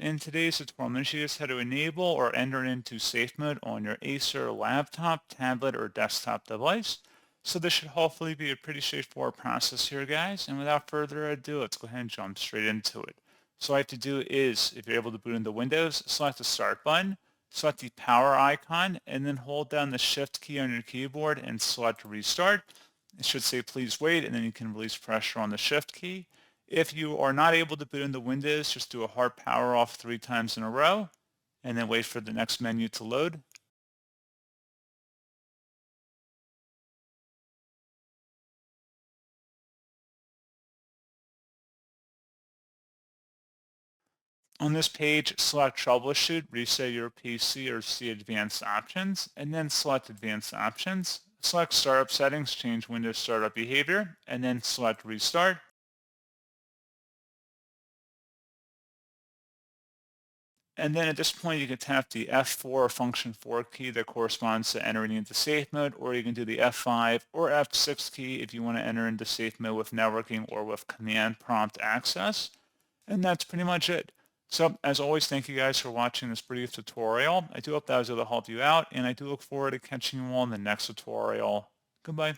In today's tutorial, I'm going to show you guys how to enable or enter into safe mode on your Acer laptop, tablet, or desktop device. So this should hopefully be a pretty straightforward process here, guys. And without further ado, let's go ahead and jump straight into it. So all I have to do is, if you're able to boot into Windows, select the Start button, select the power icon, and then hold down the Shift key on your keyboard and select Restart. It should say please wait, and then you can release pressure on the Shift key. If you are not able to boot into Windows, just do a hard power off 3 times in a row, and then wait for the next menu to load. On this page, select Troubleshoot, reset your PC, or see Advanced Options, and then select Advanced Options. Select Startup Settings, change Windows startup behavior, and then select Restart. And then at this point, you can tap the F4 or function 4 key that corresponds to entering into safe mode, or you can do the F5 or F6 key if you want to enter into safe mode with networking or with command prompt access. And that's pretty much it. So as always, thank you guys for watching this brief tutorial. I do hope that was able to help you out, and I do look forward to catching you all in the next tutorial. Goodbye.